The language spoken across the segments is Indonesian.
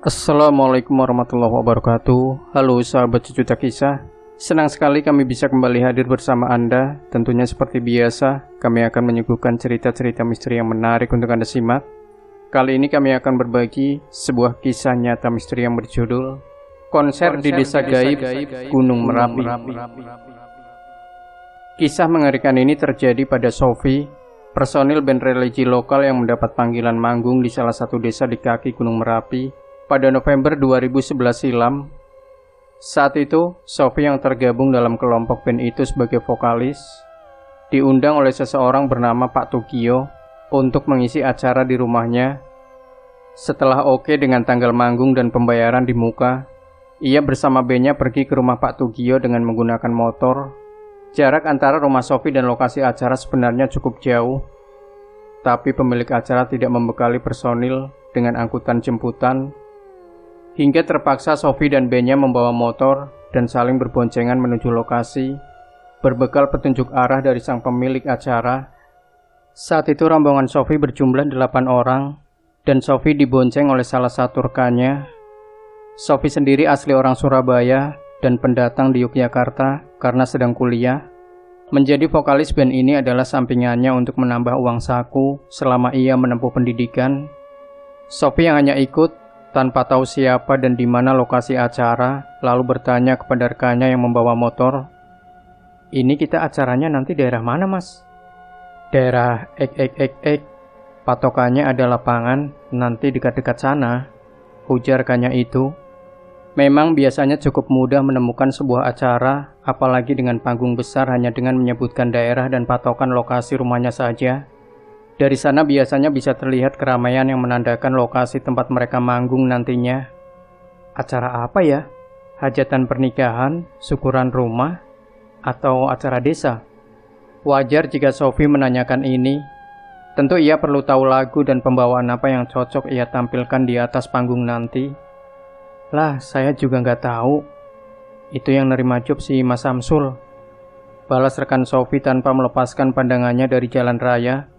Assalamualaikum warahmatullahi wabarakatuh. Halo sahabat Sejuta Kisah. Senang sekali kami bisa kembali hadir bersama Anda. Tentunya seperti biasa, kami akan menyuguhkan cerita-cerita misteri yang menarik untuk Anda simak. Kali ini kami akan berbagi sebuah kisah nyata misteri yang berjudul Konser di Desa Gaib Gunung Merapi. Kisah mengerikan ini terjadi pada Sofi, personil band religi lokal yang mendapat panggilan manggung di salah satu desa di kaki Gunung Merapi pada November 2011 silam. Saat itu, Sofi yang tergabung dalam kelompok band itu sebagai vokalis, diundang oleh seseorang bernama Pak Tugio untuk mengisi acara di rumahnya. Setelah oke dengan tanggal manggung dan pembayaran di muka, ia bersama bandnya pergi ke rumah Pak Tugio dengan menggunakan motor. Jarak antara rumah Sofi dan lokasi acara sebenarnya cukup jauh, tapi pemilik acara tidak membekali personil dengan angkutan jemputan, hingga terpaksa Sofi dan bandnya membawa motor dan saling berboncengan menuju lokasi, berbekal petunjuk arah dari sang pemilik acara. Saat itu rombongan Sofi berjumlah 8 orang, dan Sofi dibonceng oleh salah satu rekannya. Sofi sendiri asli orang Surabaya dan pendatang di Yogyakarta karena sedang kuliah. Menjadi vokalis band ini adalah sampingannya untuk menambah uang saku selama ia menempuh pendidikan. Sofi yang hanya ikut tanpa tahu siapa dan di mana lokasi acara, lalu bertanya kepada rekannya yang membawa motor, "Ini kita acaranya nanti daerah mana, Mas?" "Daerah Ek. Patokannya ada lapangan, nanti dekat-dekat sana," ujar rekannya itu. Memang biasanya cukup mudah menemukan sebuah acara, apalagi dengan panggung besar hanya dengan menyebutkan daerah dan patokan lokasi rumahnya saja. Dari sana biasanya bisa terlihat keramaian yang menandakan lokasi tempat mereka manggung nantinya. Acara apa ya? Hajatan pernikahan, syukuran rumah, atau acara desa? Wajar jika Sofi menanyakan ini. Tentu ia perlu tahu lagu dan pembawaan apa yang cocok ia tampilkan di atas panggung nanti. "Lah, saya juga nggak tahu. Itu yang nerima job si Mas Samsul," balas rekan Sofi tanpa melepaskan pandangannya dari jalan raya.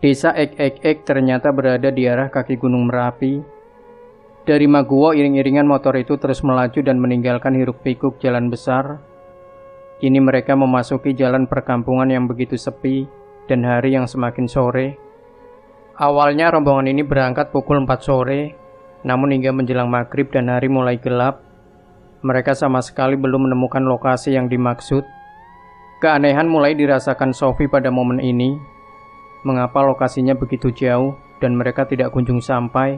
Desa Ek ternyata berada di arah kaki Gunung Merapi. Dari Maguwo, iring-iringan motor itu terus melaju dan meninggalkan hiruk-pikuk jalan besar. Kini mereka memasuki jalan perkampungan yang begitu sepi dan hari yang semakin sore. Awalnya rombongan ini berangkat pukul 4 sore, namun hingga menjelang maghrib dan hari mulai gelap, mereka sama sekali belum menemukan lokasi yang dimaksud. Keanehan mulai dirasakan Sofi pada momen ini. Mengapa lokasinya begitu jauh dan mereka tidak kunjung sampai?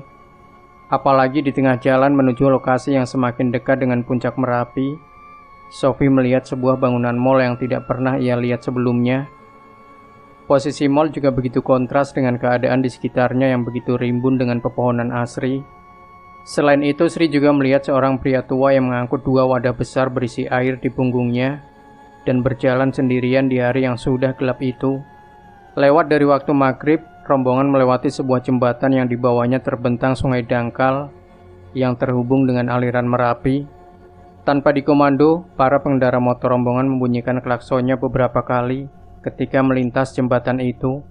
Apalagi di tengah jalan menuju lokasi yang semakin dekat dengan puncak Merapi, Sofi melihat sebuah bangunan mal yang tidak pernah ia lihat sebelumnya. Posisi mal juga begitu kontras dengan keadaan di sekitarnya yang begitu rimbun dengan pepohonan asri. Selain itu, Sri juga melihat seorang pria tua yang mengangkut 2 wadah besar berisi air di punggungnya dan berjalan sendirian di hari yang sudah gelap itu. Lewat dari waktu maghrib, rombongan melewati sebuah jembatan yang di bawahnya terbentang sungai dangkal yang terhubung dengan aliran Merapi. Tanpa dikomando, para pengendara motor rombongan membunyikan klaksonnya beberapa kali ketika melintas jembatan itu.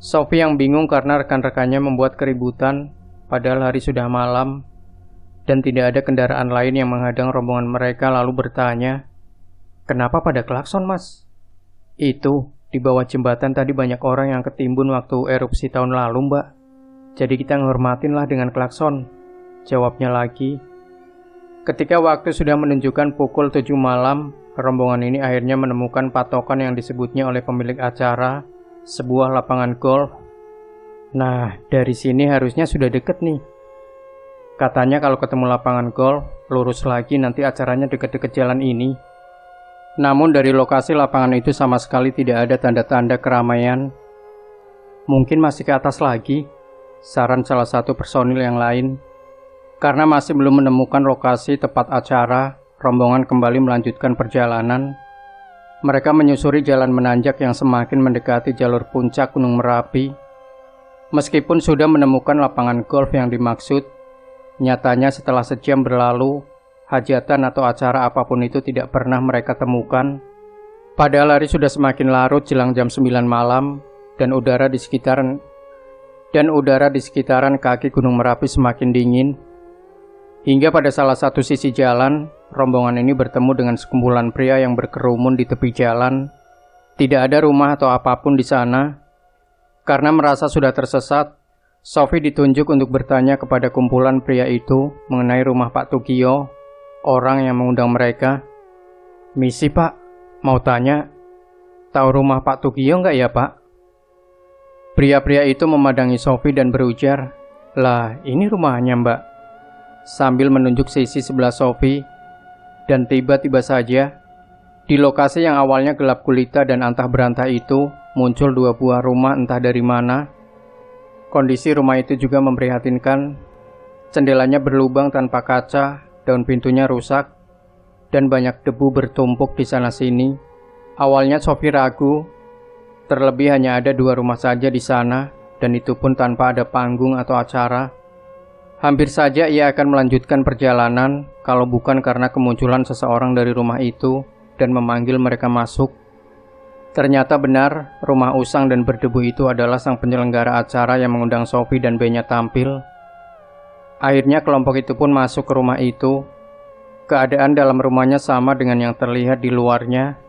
Sofi yang bingung karena rekan-rekannya membuat keributan, padahal hari sudah malam dan tidak ada kendaraan lain yang menghadang rombongan mereka, lalu bertanya, "Kenapa pada klakson, Mas?" "Itu, di bawah jembatan tadi banyak orang yang ketimbun waktu erupsi tahun lalu, Mbak. Jadi kita nghormatin lah dengan klakson," jawabnya lagi. Ketika waktu sudah menunjukkan pukul 7 malam, rombongan ini akhirnya menemukan patokan yang disebutnya oleh pemilik acara, sebuah lapangan golf. "Nah, dari sini harusnya sudah deket nih. Katanya kalau ketemu lapangan golf, lurus lagi nanti acaranya deket-deket jalan ini." Namun dari lokasi lapangan itu sama sekali tidak ada tanda-tanda keramaian. "Mungkin masih ke atas lagi," saran salah satu personil yang lain. Karena masih belum menemukan lokasi tepat acara, rombongan kembali melanjutkan perjalanan. Mereka menyusuri jalan menanjak yang semakin mendekati jalur puncak Gunung Merapi. Meskipun sudah menemukan lapangan golf yang dimaksud, nyatanya setelah sejam berlalu, hajatan atau acara apapun itu tidak pernah mereka temukan. Padahal hari sudah semakin larut jelang jam 9 malam dan udara di sekitaran kaki Gunung Merapi semakin dingin. Hingga pada salah satu sisi jalan, rombongan ini bertemu dengan sekumpulan pria yang berkerumun di tepi jalan. Tidak ada rumah atau apapun di sana. Karena merasa sudah tersesat, Sophie ditunjuk untuk bertanya kepada kumpulan pria itu mengenai rumah Pak Tugio, orang yang mengundang mereka. "Misi Pak, mau tanya, tahu rumah Pak Tugio nggak ya Pak?" Pria-pria itu memandangi Sophie dan berujar, "Lah, ini rumahnya Mbak," sambil menunjuk sisi sebelah Sophie. Dan tiba-tiba saja, di lokasi yang awalnya gelap gulita dan antah berantah itu, muncul dua buah rumah entah dari mana. Kondisi rumah itu juga memprihatinkan. Jendelanya berlubang tanpa kaca, daun pintunya rusak, dan banyak debu bertumpuk di sana-sini. Awalnya Sophie ragu, terlebih hanya ada dua rumah saja di sana, dan itu pun tanpa ada panggung atau acara. Hampir saja ia akan melanjutkan perjalanan kalau bukan karena kemunculan seseorang dari rumah itu dan memanggil mereka masuk. Ternyata benar, rumah usang dan berdebu itu adalah sang penyelenggara acara yang mengundang Sophie dan B-nya tampil. Akhirnya kelompok itu pun masuk ke rumah itu. Keadaan dalam rumahnya sama dengan yang terlihat di luarnya.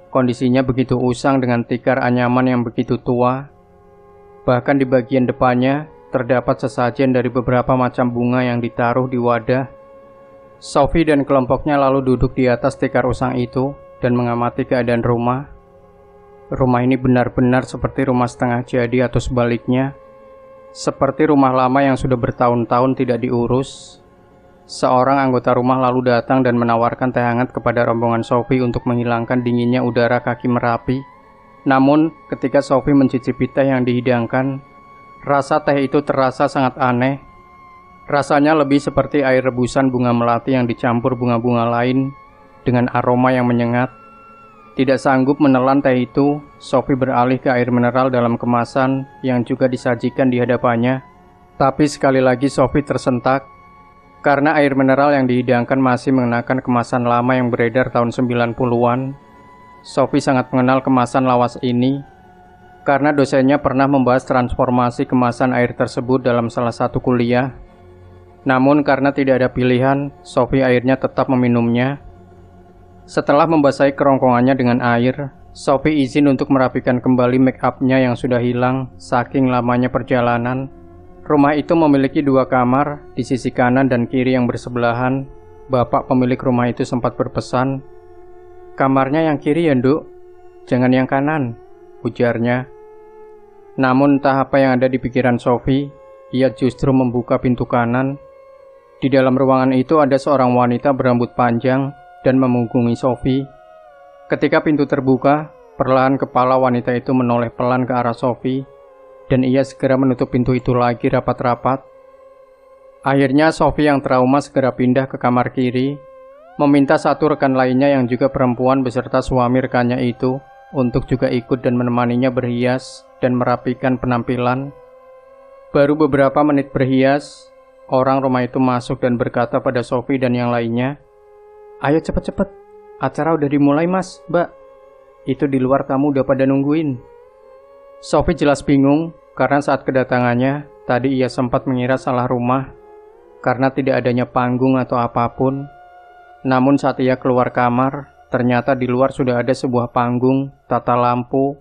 Kondisinya begitu usang dengan tikar anyaman yang begitu tua. Bahkan di bagian depannya terdapat sesajen dari beberapa macam bunga yang ditaruh di wadah. Sophie dan kelompoknya lalu duduk di atas tikar usang itu dan mengamati keadaan rumah. Rumah ini benar-benar seperti rumah setengah jadi atau sebaliknya. Seperti rumah lama yang sudah bertahun-tahun tidak diurus. Seorang anggota rumah lalu datang dan menawarkan teh hangat kepada rombongan Sophie untuk menghilangkan dinginnya udara kaki Merapi. Namun, ketika Sophie mencicipi teh yang dihidangkan, rasa teh itu terasa sangat aneh. Rasanya lebih seperti air rebusan bunga melati yang dicampur bunga-bunga lain dengan aroma yang menyengat. Tidak sanggup menelan teh itu, Sophie beralih ke air mineral dalam kemasan yang juga disajikan di hadapannya. Tapi sekali lagi Sophie tersentak, karena air mineral yang dihidangkan masih mengenakan kemasan lama yang beredar tahun 90-an. Sophie sangat mengenal kemasan lawas ini, karena dosennya pernah membahas transformasi kemasan air tersebut dalam salah satu kuliah. Namun karena tidak ada pilihan, Sophie akhirnya tetap meminumnya. Setelah membasahi kerongkongannya dengan air, Sophie izin untuk merapikan kembali make up-nya yang sudah hilang saking lamanya perjalanan. Rumah itu memiliki dua kamar, di sisi kanan dan kiri yang bersebelahan. Bapak pemilik rumah itu sempat berpesan, "Kamarnya yang kiri ya, Nduk? Jangan yang kanan," ujarnya. Namun entah apa yang ada di pikiran Sophie, ia justru membuka pintu kanan. Di dalam ruangan itu ada seorang wanita berambut panjang dan memunggungi Sophie. Ketika pintu terbuka, perlahan kepala wanita itu menoleh pelan ke arah Sophie, dan ia segera menutup pintu itu lagi rapat-rapat. Akhirnya Sophie yang trauma segera pindah ke kamar kiri, meminta satu rekan lainnya yang juga perempuan beserta suami rekannya itu untuk juga ikut dan menemaninya berhias dan merapikan penampilan. Baru beberapa menit berhias, orang rumah itu masuk dan berkata pada Sophie dan yang lainnya, "Ayo cepet-cepet, acara udah dimulai mas, mbak. Itu di luar tamu udah pada nungguin." Sophie jelas bingung, karena saat kedatangannya, tadi ia sempat mengira salah rumah, karena tidak adanya panggung atau apapun. Namun saat ia keluar kamar, ternyata di luar sudah ada sebuah panggung, tata lampu,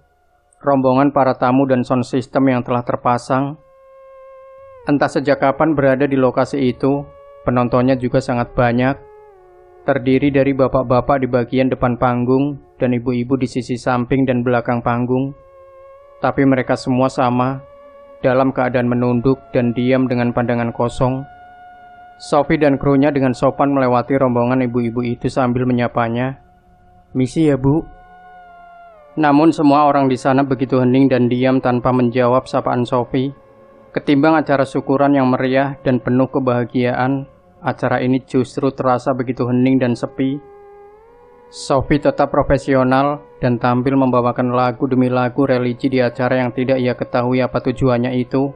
rombongan para tamu dan sound system yang telah terpasang. Entah sejak kapan berada di lokasi itu, penontonnya juga sangat banyak. Terdiri dari bapak-bapak di bagian depan panggung dan ibu-ibu di sisi samping dan belakang panggung. Tapi mereka semua sama, dalam keadaan menunduk dan diam dengan pandangan kosong. Sophie dan krunya dengan sopan melewati rombongan ibu-ibu itu sambil menyapanya, "Misi ya bu." Namun semua orang di sana begitu hening dan diam tanpa menjawab sapaan Sophie. Ketimbang acara syukuran yang meriah dan penuh kebahagiaan, acara ini justru terasa begitu hening dan sepi. Sophie tetap profesional dan tampil membawakan lagu demi lagu religi di acara yang tidak ia ketahui apa tujuannya itu,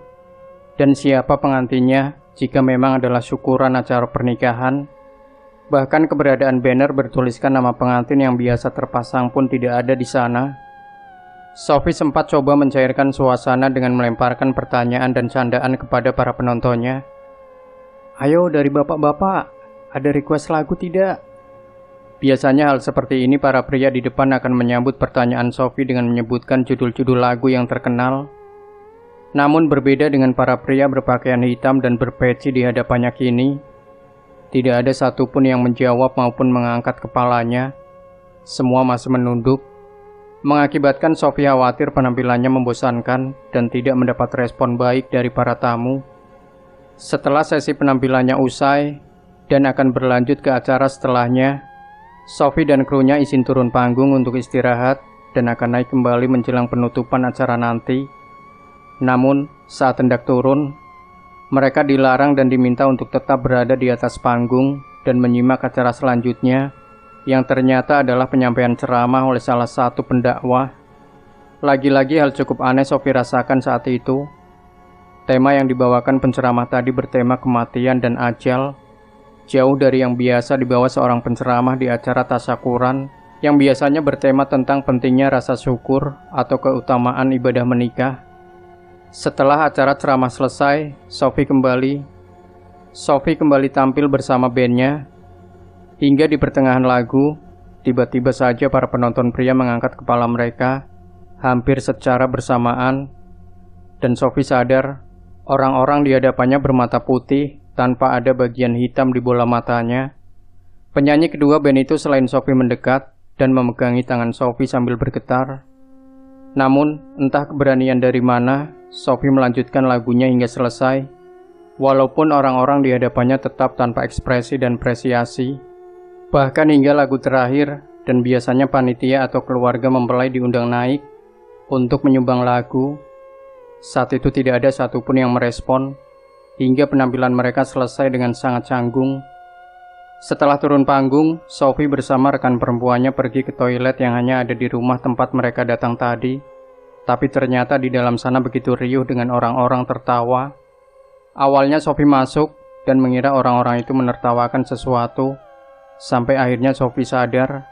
dan siapa pengantinnya jika memang adalah syukuran acara pernikahan. Bahkan keberadaan banner bertuliskan nama pengantin yang biasa terpasang pun tidak ada di sana. Sophie sempat coba mencairkan suasana dengan melemparkan pertanyaan dan candaan kepada para penontonnya. "Ayo dari bapak-bapak, ada request lagu tidak?" Biasanya hal seperti ini para pria di depan akan menyambut pertanyaan Sophie dengan menyebutkan judul-judul lagu yang terkenal. Namun berbeda dengan para pria berpakaian hitam dan berpeci di hadapannya kini, tidak ada satupun yang menjawab maupun mengangkat kepalanya. Semua masih menunduk, mengakibatkan Sophie khawatir penampilannya membosankan dan tidak mendapat respon baik dari para tamu. Setelah sesi penampilannya usai dan akan berlanjut ke acara setelahnya, Sophie dan krunya izin turun panggung untuk istirahat dan akan naik kembali menjelang penutupan acara nanti. Namun, saat hendak turun, mereka dilarang dan diminta untuk tetap berada di atas panggung dan menyimak acara selanjutnya, yang ternyata adalah penyampaian ceramah oleh salah satu pendakwah. Lagi-lagi hal cukup aneh Sophie rasakan saat itu. Tema yang dibawakan penceramah tadi bertema kematian dan ajal, jauh dari yang biasa dibawa seorang penceramah di acara tasyakuran yang biasanya bertema tentang pentingnya rasa syukur atau keutamaan ibadah menikah. Setelah acara ceramah selesai, Sophie kembali tampil bersama bandnya. Hingga di pertengahan lagu, tiba-tiba saja para penonton pria mengangkat kepala mereka hampir secara bersamaan, dan Sophie sadar orang-orang di hadapannya bermata putih tanpa ada bagian hitam di bola matanya. Penyanyi kedua band itu selain Sophie mendekat dan memegangi tangan Sophie sambil bergetar. Namun, entah keberanian dari mana, Sophie melanjutkan lagunya hingga selesai, walaupun orang-orang di hadapannya tetap tanpa ekspresi dan apresiasi. Bahkan hingga lagu terakhir, dan biasanya panitia atau keluarga mempelai diundang naik untuk menyumbang lagu. Saat itu tidak ada satupun yang merespon, hingga penampilan mereka selesai dengan sangat canggung. Setelah turun panggung, Sophie bersama rekan perempuannya pergi ke toilet yang hanya ada di rumah tempat mereka datang tadi. Tapi ternyata di dalam sana begitu riuh dengan orang-orang tertawa. Awalnya Sophie masuk dan mengira orang-orang itu menertawakan sesuatu. Sampai akhirnya Sophie sadar,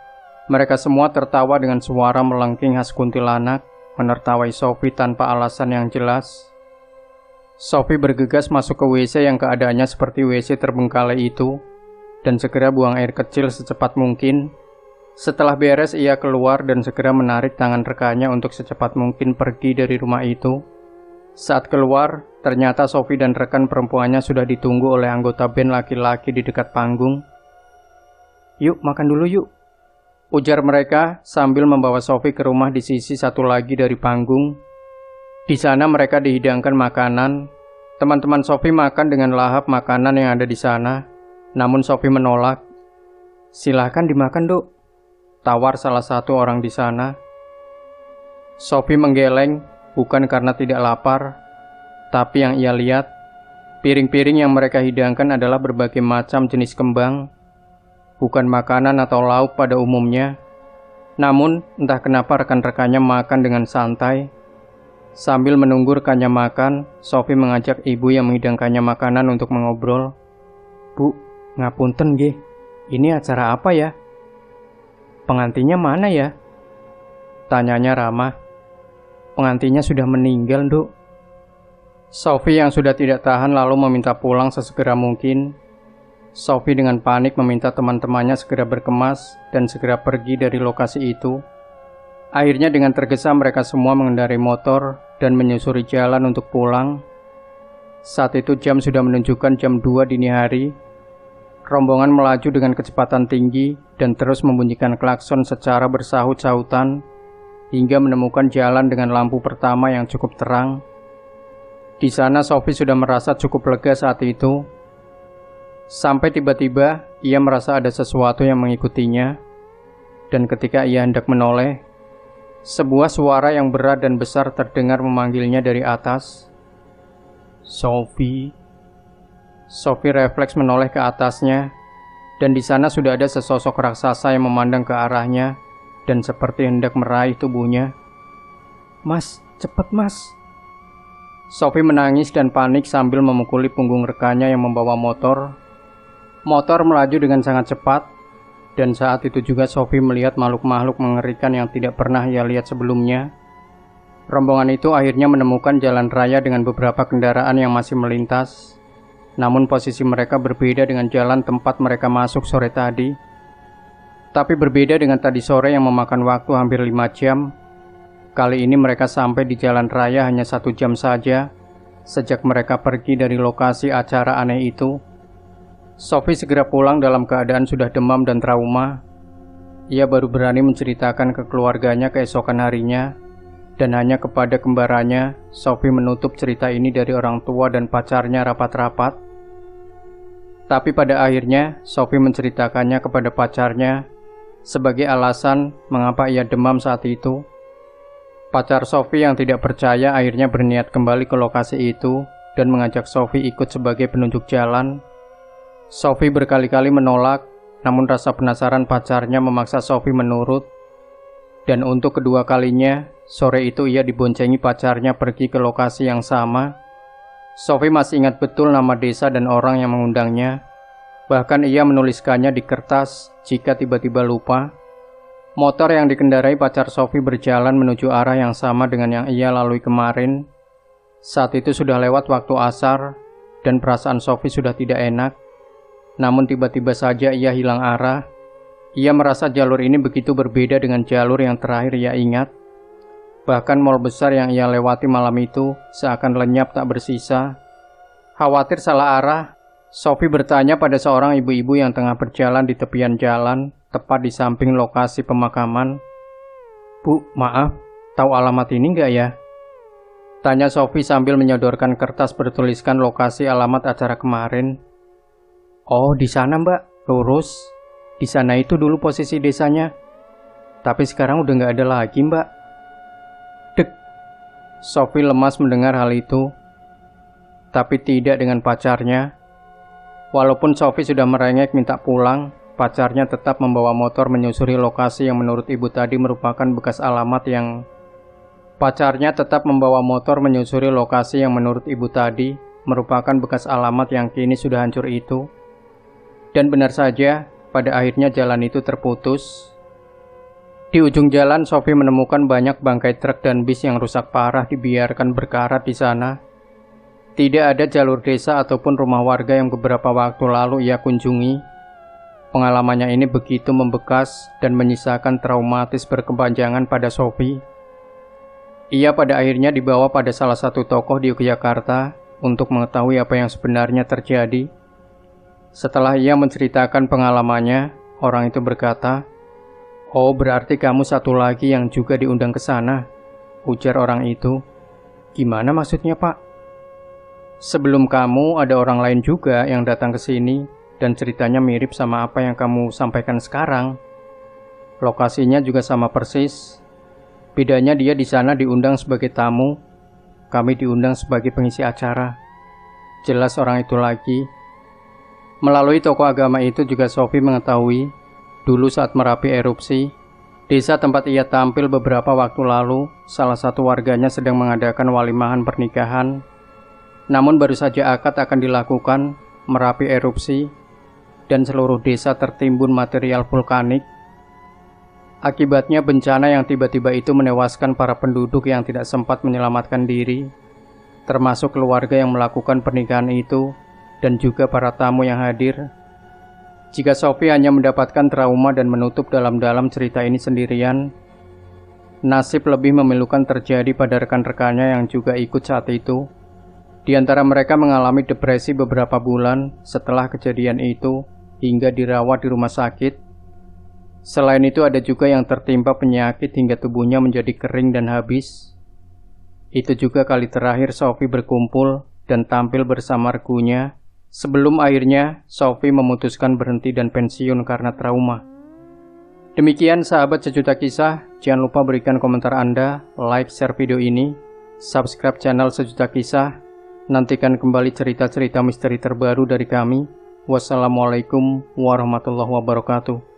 mereka semua tertawa dengan suara melengking khas kuntilanak, menertawai Sophie tanpa alasan yang jelas. Sophie bergegas masuk ke WC yang keadaannya seperti WC terbengkalai itu, dan segera buang air kecil secepat mungkin. Setelah beres, ia keluar dan segera menarik tangan rekannya untuk secepat mungkin pergi dari rumah itu. Saat keluar, ternyata Sophie dan rekan perempuannya sudah ditunggu oleh anggota band laki-laki di dekat panggung. "Yuk, makan dulu yuk," ujar mereka sambil membawa Sophie ke rumah di sisi satu lagi dari panggung. Di sana mereka dihidangkan makanan. Teman-teman Sophie makan dengan lahap makanan yang ada di sana, namun Sophie menolak. "Silahkan dimakan, Dok," tawar salah satu orang di sana. Sophie menggeleng, bukan karena tidak lapar, tapi yang ia lihat, piring-piring yang mereka hidangkan adalah berbagai macam jenis kembang. Bukan makanan atau lauk pada umumnya. Namun, entah kenapa rekan-rekannya makan dengan santai. Sambil menunggu rekannya makan, Sophie mengajak ibu yang menghidangkannya makanan untuk mengobrol. "Bu, ngapunten nggih, ini acara apa ya? Pengantinnya mana ya?" tanyanya ramah. "Pengantinnya sudah meninggal, Dok." Sophie yang sudah tidak tahan lalu meminta pulang sesegera mungkin. Sophie dengan panik meminta teman-temannya segera berkemas dan segera pergi dari lokasi itu. Akhirnya dengan tergesa mereka semua mengendarai motor dan menyusuri jalan untuk pulang. Saat itu jam sudah menunjukkan jam 2 dini hari. Rombongan melaju dengan kecepatan tinggi dan terus membunyikan klakson secara bersahut-sahutan hingga menemukan jalan dengan lampu pertama yang cukup terang. Di sana Sophie sudah merasa cukup lega saat itu. Sampai tiba-tiba ia merasa ada sesuatu yang mengikutinya, dan ketika ia hendak menoleh, sebuah suara yang berat dan besar terdengar memanggilnya dari atas. "Sophie, Sophie refleks menoleh ke atasnya, dan di sana sudah ada sesosok raksasa yang memandang ke arahnya dan seperti hendak meraih tubuhnya. "Mas, cepet mas!" Sophie menangis dan panik sambil memukuli punggung rekannya yang membawa motor. Motor melaju dengan sangat cepat, dan saat itu juga Sophie melihat makhluk-makhluk mengerikan yang tidak pernah ia lihat sebelumnya. Rombongan itu akhirnya menemukan jalan raya dengan beberapa kendaraan yang masih melintas. Namun posisi mereka berbeda dengan jalan tempat mereka masuk sore tadi. Tapi berbeda dengan tadi sore yang memakan waktu hampir 5 jam. Kali ini mereka sampai di jalan raya hanya 1 jam saja sejak mereka pergi dari lokasi acara aneh itu. Sophie segera pulang dalam keadaan sudah demam dan trauma. Ia baru berani menceritakan ke keluarganya keesokan harinya, dan hanya kepada kembarannya Sophie menutup cerita ini dari orang tua dan pacarnya rapat-rapat. Tapi pada akhirnya Sophie menceritakannya kepada pacarnya sebagai alasan mengapa ia demam saat itu. Pacar Sophie yang tidak percaya akhirnya berniat kembali ke lokasi itu dan mengajak Sophie ikut sebagai penunjuk jalan. Sophie berkali-kali menolak, namun rasa penasaran pacarnya memaksa Sophie menurut. Dan untuk kedua kalinya, sore itu ia diboncengi pacarnya pergi ke lokasi yang sama. Sophie masih ingat betul nama desa dan orang yang mengundangnya. Bahkan ia menuliskannya di kertas jika tiba-tiba lupa. Motor yang dikendarai pacar Sophie berjalan menuju arah yang sama dengan yang ia lalui kemarin. Saat itu sudah lewat waktu asar, dan perasaan Sophie sudah tidak enak. Namun tiba-tiba saja ia hilang arah. Ia merasa jalur ini begitu berbeda dengan jalur yang terakhir ia ingat. Bahkan mal besar yang ia lewati malam itu seakan lenyap tak bersisa. Khawatir salah arah, Sophie bertanya pada seorang ibu-ibu yang tengah berjalan di tepian jalan, tepat di samping lokasi pemakaman. "Bu, maaf, tahu alamat ini nggak ya?" tanya Sophie sambil menyodorkan kertas bertuliskan lokasi alamat acara kemarin. "Oh, di sana mbak, lurus. Di sana itu dulu posisi desanya. Tapi sekarang udah nggak ada lagi mbak." Dek. Sophie lemas mendengar hal itu. Tapi tidak dengan pacarnya. Walaupun Sophie sudah merengek minta pulang, pacarnya tetap membawa motor menyusuri lokasi yang menurut ibu tadi merupakan bekas alamat yang kini sudah hancur itu. Dan benar saja, pada akhirnya jalan itu terputus. Di ujung jalan, Sophie menemukan banyak bangkai truk dan bis yang rusak parah dibiarkan berkarat di sana. Tidak ada jalur desa ataupun rumah warga yang beberapa waktu lalu ia kunjungi. Pengalamannya ini begitu membekas dan menyisakan traumatis berkepanjangan pada Sophie. Ia pada akhirnya dibawa pada salah satu tokoh di Yogyakarta untuk mengetahui apa yang sebenarnya terjadi. Setelah ia menceritakan pengalamannya, orang itu berkata, "Oh, berarti kamu satu lagi yang juga diundang ke sana," ujar orang itu. "Gimana maksudnya, Pak?" "Sebelum kamu ada orang lain juga yang datang ke sini dan ceritanya mirip sama apa yang kamu sampaikan sekarang. Lokasinya juga sama persis. Bedanya dia di sana diundang sebagai tamu, kami diundang sebagai pengisi acara," jelas orang itu lagi. Melalui tokoh agama itu juga Sophie mengetahui, dulu saat Merapi erupsi, desa tempat ia tampil beberapa waktu lalu, salah satu warganya sedang mengadakan walimahan pernikahan. Namun baru saja akad akan dilakukan, Merapi erupsi, dan seluruh desa tertimbun material vulkanik. Akibatnya bencana yang tiba-tiba itu menewaskan para penduduk yang tidak sempat menyelamatkan diri, termasuk keluarga yang melakukan pernikahan itu, dan juga para tamu yang hadir. Jika Sophie hanya mendapatkan trauma dan menutup dalam-dalam cerita ini sendirian, nasib lebih memilukan terjadi pada rekan-rekannya yang juga ikut saat itu. Di antara mereka mengalami depresi beberapa bulan setelah kejadian itu hingga dirawat di rumah sakit. Selain itu ada juga yang tertimpa penyakit hingga tubuhnya menjadi kering dan habis. Itu juga kali terakhir Sophie berkumpul dan tampil bersama regunya sebelum akhirnya Sophie memutuskan berhenti dan pensiun karena trauma. Demikian sahabat Sejuta Kisah, jangan lupa berikan komentar Anda, like, share video ini, subscribe channel Sejuta Kisah. Nantikan kembali cerita-cerita misteri terbaru dari kami. Wassalamualaikum warahmatullahi wabarakatuh.